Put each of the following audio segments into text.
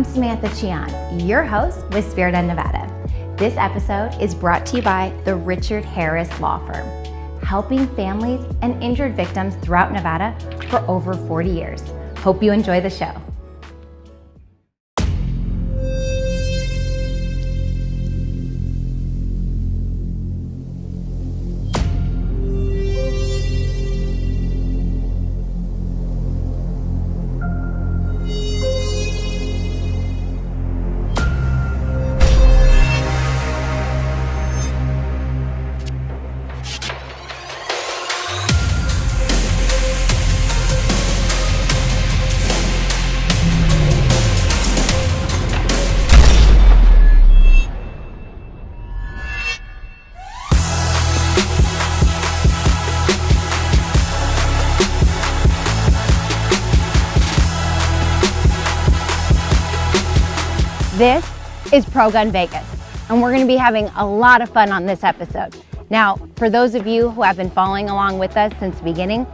Samantha Chian, your host with Spirit of Nevada. This episode is brought to you by the Richard Harris Law Firm, helping families and injured victims throughout Nevada for over 40 years. Hope you enjoy the show. This is Pro Gun Vegas, and we're going to be having a lot of fun on this episode. Now, for those of you who have been following along with us since the beginning,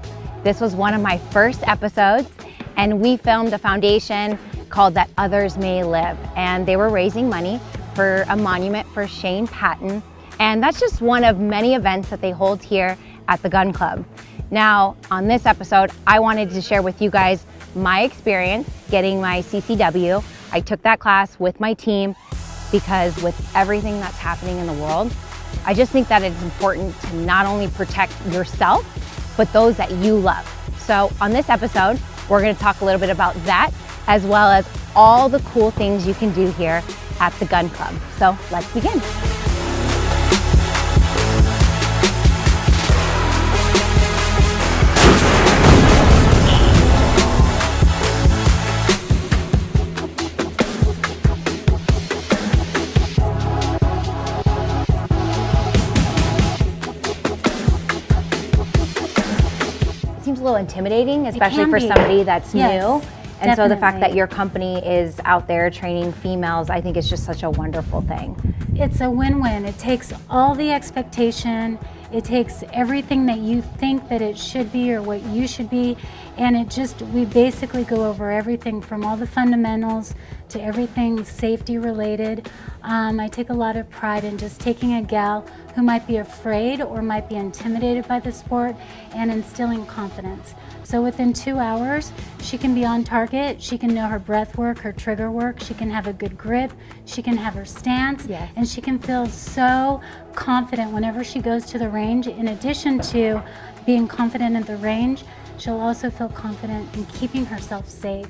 this was one of my first episodes, and we filmed a foundation called That Others May Live, and they were raising money for a monument for Shane Patton, and that's just one of many events that they hold here at the Gun Club. Now, on this episode, I wanted to share with you guys my experience getting my CCW. I took that class with my team because with everything that's happening in the world, I just think that it's important to not only protect yourself, but those that you love. So on this episode, we're going to talk a little bit about that, as well as all the cool things you can do here at the Gun Club. So let's begin. Seems a little intimidating, especially for somebody that's new. And definitely. So the fact that your company is out there training females, I think is just such a wonderful thing. It's a win-win. It takes all the expectation, it takes everything that you think that it should be or what you should be, and we basically go over everything from all the fundamentals to everything safety related. I take a lot of pride in just taking a gal who might be afraid or might be intimidated by the sport and instilling confidence. So within 2 hours, she can be on target, she can know her breath work, her trigger work, she can have a good grip, she can have her stance, yes. And she can feel so confident whenever she goes to the range. In addition to being confident at the range, she'll also feel confident in keeping herself safe.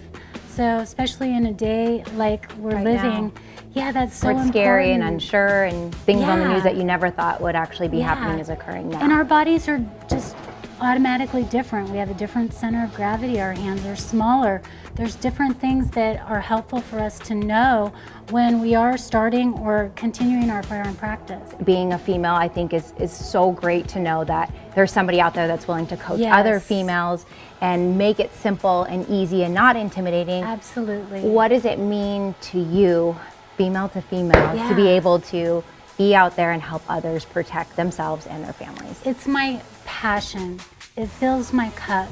So especially in a day like we're right living, now. Yeah, that's so important. It's scary and unsure and things on the news that you never thought would actually be happening is occurring now. And our bodies are just automatically different. We have a different center of gravity. Our hands are smaller. There's different things that are helpful for us to know when we are starting or continuing our firearm practice. Being a female, I think is so great to know that there's somebody out there that's willing to coach other females and make it simple and easy and not intimidating. Absolutely. What does it mean to you, female to female, to be able to be out there and help others protect themselves and their families? It's my passion. It fills my cup.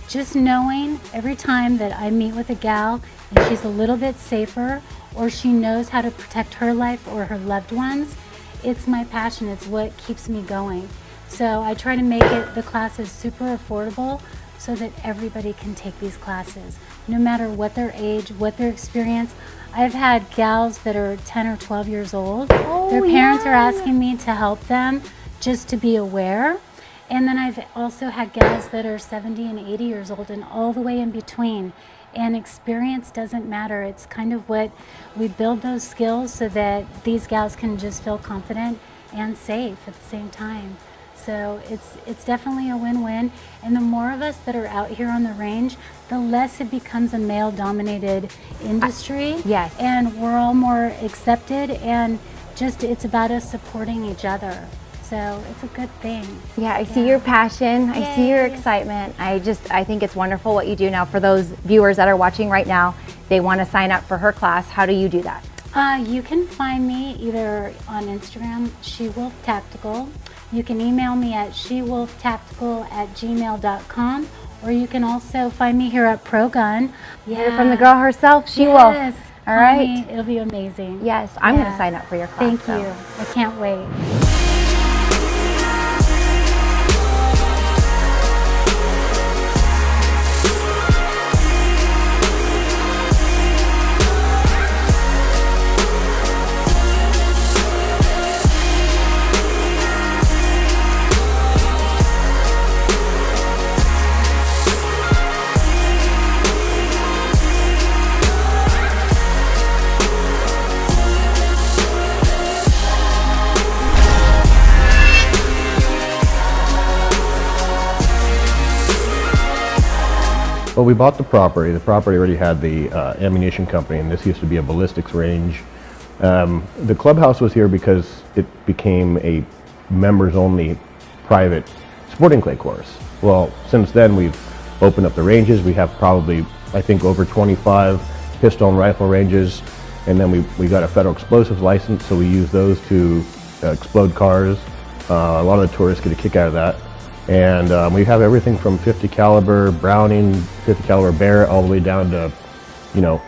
Just knowing every time that I meet with a gal and she's a little bit safer or she knows how to protect her life or her loved ones, it's my passion. It's what keeps me going. So I try to make the classes super affordable so that everybody can take these classes, no matter what their age, what their experience. I've had gals that are 10 or 12 years old. Their parents are asking me to help them just to be aware. And then I've also had gals that are 70 and 80 years old and all the way in between. And experience doesn't matter. It's kind of what we build those skills so that these gals can just feel confident and safe at the same time. So it's definitely a win-win. And the more of us that are out here on the range, the less it becomes a male-dominated industry. Yes. And we're all more accepted, and just it's about us supporting each other. So it's a good thing. Yeah, I see your passion. I see your excitement. I think it's wonderful what you do. Now, for those viewers that are watching right now, they want to sign up for her class. How do you do that? You can find me either on Instagram, SheWolfTactical. You can email me at shewolftactical@gmail.com, or you can also find me here at Pro Gun. Yeah, from the girl herself, She Wolf. All Call right. me. It'll be amazing. Yes, I'm going to Yeah. sign up for your class. Thank so. you. I can't wait. Well, we bought the property. The property already had the ammunition company, and this used to be a ballistics range. The clubhouse was here because it became a members-only private sporting clay course. Well, since then we've opened up the ranges. We have probably, I think, over 25 pistol and rifle ranges, and then we got a federal explosives license, so we use those to explode cars. A lot of the tourists get a kick out of that. And we have everything from 50 caliber Browning, 50 caliber Barrett, all the way down to, you know,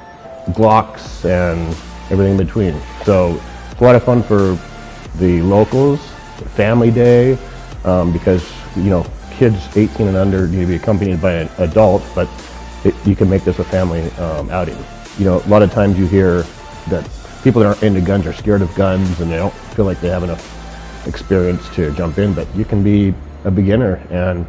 Glocks and everything in between. So it's a lot of fun for the locals, family day, because, you know, kids 18 and under need to be accompanied by an adult, but you can make this a family outing. You know, a lot of times you hear that people that aren't into guns are scared of guns and they don't feel like they have enough experience to jump in, but you can be a beginner, and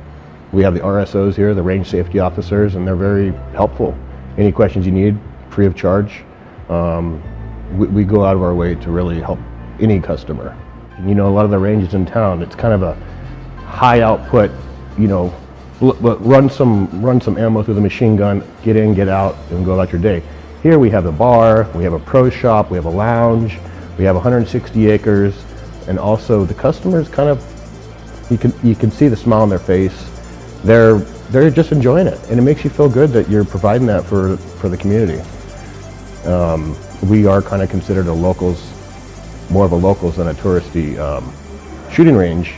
we have the RSOs here, the range safety officers, and they're very helpful. Any questions you need, free of charge. We go out of our way to really help any customer. And, you know, a lot of the ranges in town, it's kind of a high output, you know, run some ammo through the machine gun, get in, get out, and go about your day. Here we have a bar, we have a pro shop, we have a lounge, we have 160 acres, and also the customers kind of, you can see the smile on their face. They're just enjoying it, and it makes you feel good that you're providing that for the community. We are kind of considered more of a locals than a touristy shooting range,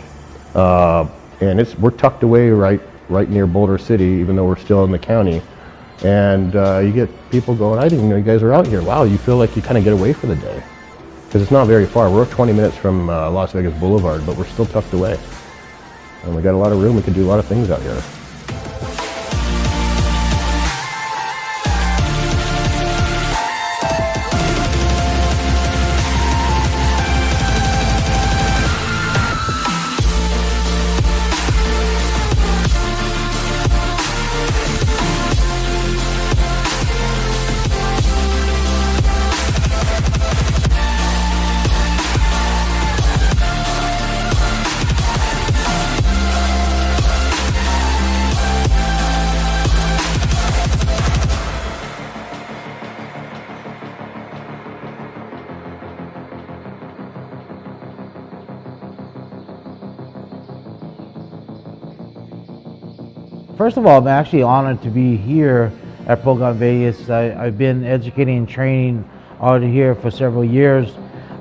and we're tucked away right near Boulder City, even though we're still in the county. And you get people going, I didn't know you guys are out here. Wow, you feel like you kind of get away for the day, because it's not very far. We're 20 minutes from Las Vegas Boulevard, but we're still tucked away. And we got a lot of room. We can do a lot of things out here. First of all, I'm actually honored to be here at Pro Gun Vegas. I've been educating and training out here for several years,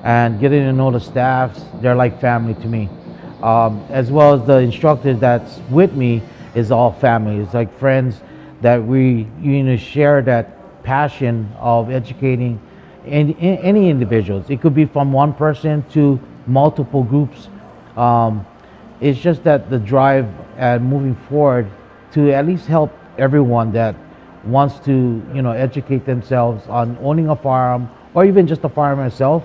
and getting to know the staffs, they're like family to me. As well as the instructors that's with me is all family. It's like friends that we share that passion of educating any individuals. It could be from one person to multiple groups. It's just that the drive and moving forward to at least help everyone that wants to, educate themselves on owning a firearm, or even just a firearm itself,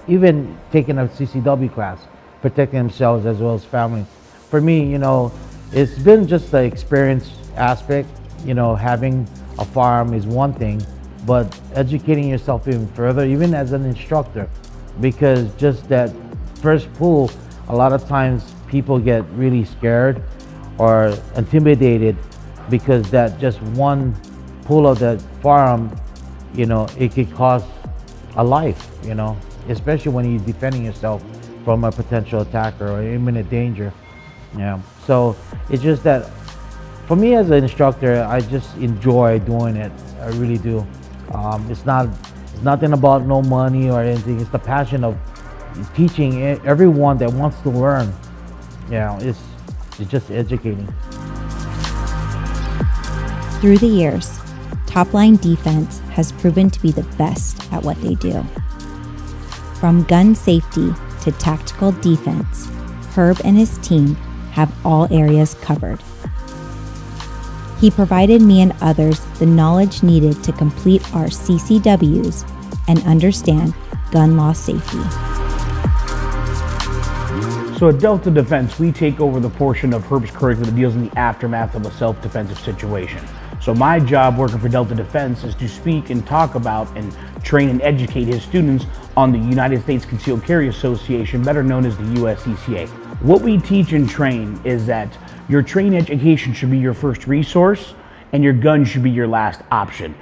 even taking a CCW class, protecting themselves as well as family. For me, it's been just the experience aspect. Having a firearm is one thing, but educating yourself even further, even as an instructor, because just that first pull, a lot of times people get really scared or intimidated because that just one pull of that firearm, it could cost a life, especially when you're defending yourself from a potential attacker or imminent danger. So it's just that for me as an instructor, I just enjoy doing it. I really do. It's nothing about no money or anything. It's the passion of teaching everyone that wants to learn. It's just educating. Through the years, top-line defense has proven to be the best at what they do. From gun safety to tactical defense, Herb and his team have all areas covered. He provided me and others the knowledge needed to complete our CCWs and understand gun law safety. So at Delta Defense, we take over the portion of Herb's curriculum that deals in the aftermath of a self-defensive situation. So my job working for Delta Defense is to speak and talk about and train and educate his students on the United States Concealed Carry Association, better known as the USCCA. What we teach and train is that your training education should be your first resource and your gun should be your last option.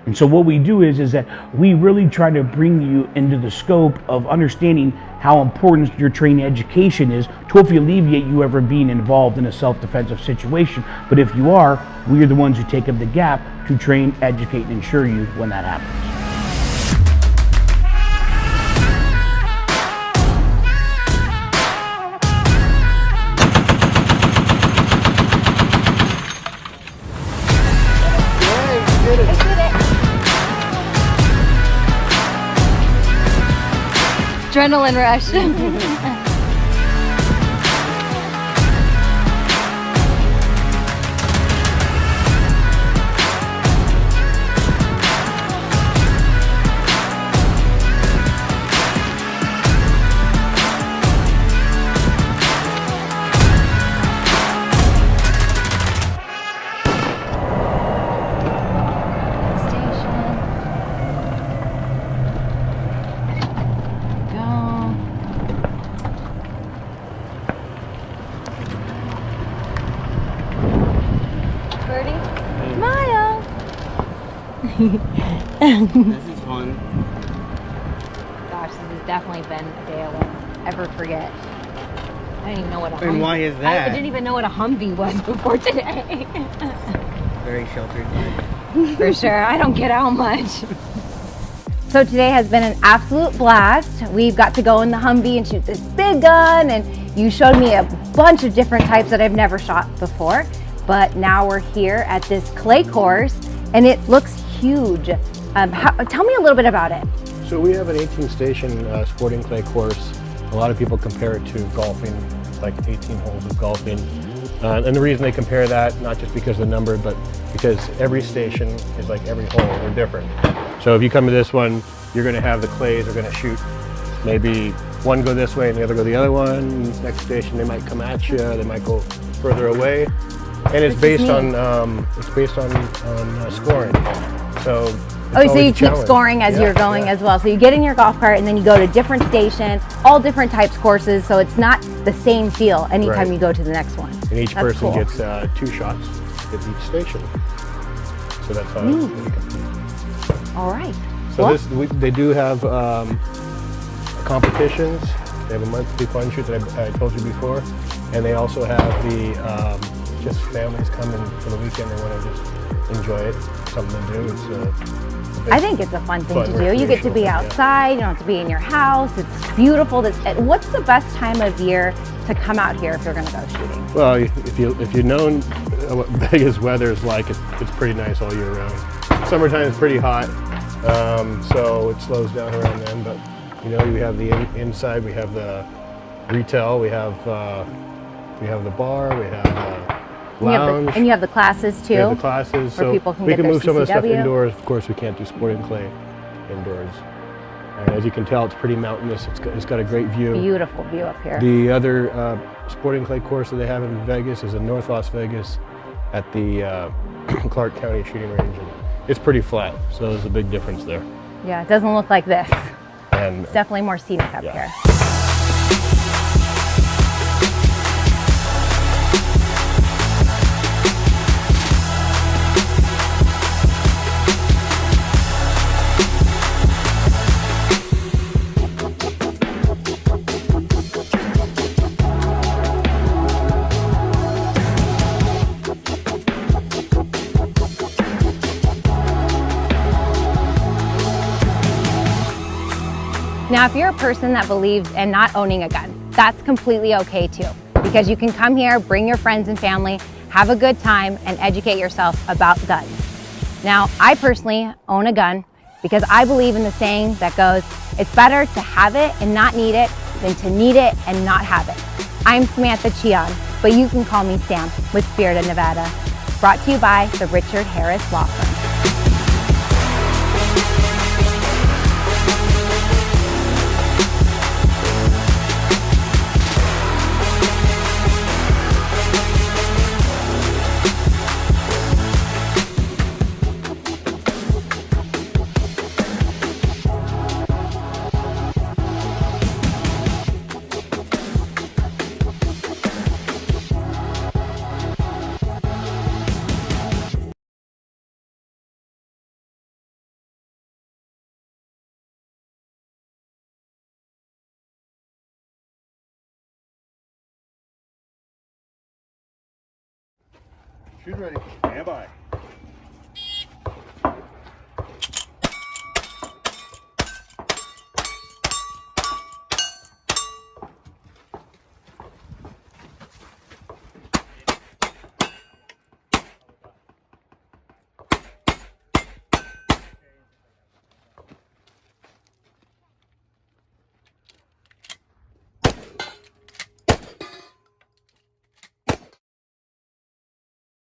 And so what we do is that we really try to bring you into the scope of understanding how important your training education is to hopefully alleviate you ever being involved in a self-defensive situation. But if you are, we are the ones who take up the gap to train, educate, and ensure you when that happens. Adrenaline rush. This is fun. Gosh, this has definitely been a day I won't ever forget. I didn't even know what a And why is that? I didn't even know what a Humvee was before today. Very sheltered life. For sure, I don't get out much. So today has been an absolute blast. We've got to go in the Humvee and shoot this big gun, and you showed me a bunch of different types that I've never shot before. But now we're here at this clay course, and it looks huge. Tell me a little bit about it. So we have an 18 station sporting clay course. A lot of people compare it to golfing, like 18 holes of golfing. And the reason they compare that, not just because of the number, but because every station is like every hole, they're different. So if you come to this one, you're gonna have the clays are gonna shoot maybe one go this way and the other go the other one. Next station, they might come at you, they might go further away. And it's based on scoring. So so you keep scoring as you're going as well. So you get in your golf cart and then you go to different station, all different types courses. So it's not the same feel anytime you go to the next one. And each person gets 2 shots at each station. So that's how you compete. All right. So they do have competitions. They have a monthly fun shoot that I told you before, and they also have the just families coming for the weekend. They want to just enjoy it, something to do. I think it's a fun thing to do. You get to be outside. You don't have to be in your house. It's beautiful. What's the best time of year to come out here if you're going to go shooting? Well, if you've known what Vegas weather is like, it's pretty nice all year round. Summertime is pretty hot, so it slows down around then. But you know, we have the inside, we have the retail, we have the bar, we have lounge. And you have the classes too. We have the classes, so people can we can get their move some of the stuff CCW. indoors. Of course, we can't do sporting clay indoors. And as you can tell, it's pretty mountainous. It's got a great view. Beautiful view up here. The other sporting clay course that they have in Vegas is in North Las Vegas at the Clark County shooting range. And it's pretty flat, so there's a big difference there. Yeah, it doesn't look like this. And It's definitely more scenic up here. Now, if you're a person that believes in not owning a gun, that's completely okay too, because you can come here, bring your friends and family, have a good time, and educate yourself about guns. Now, I personally own a gun because I believe in the saying that goes, it's better to have it and not need it than to need it and not have it. I'm Samantha Chion, but you can call me Sam with Spirit of Nevada. Brought to you by the Richard Harris Law Firm. Shoot ready. Stand by.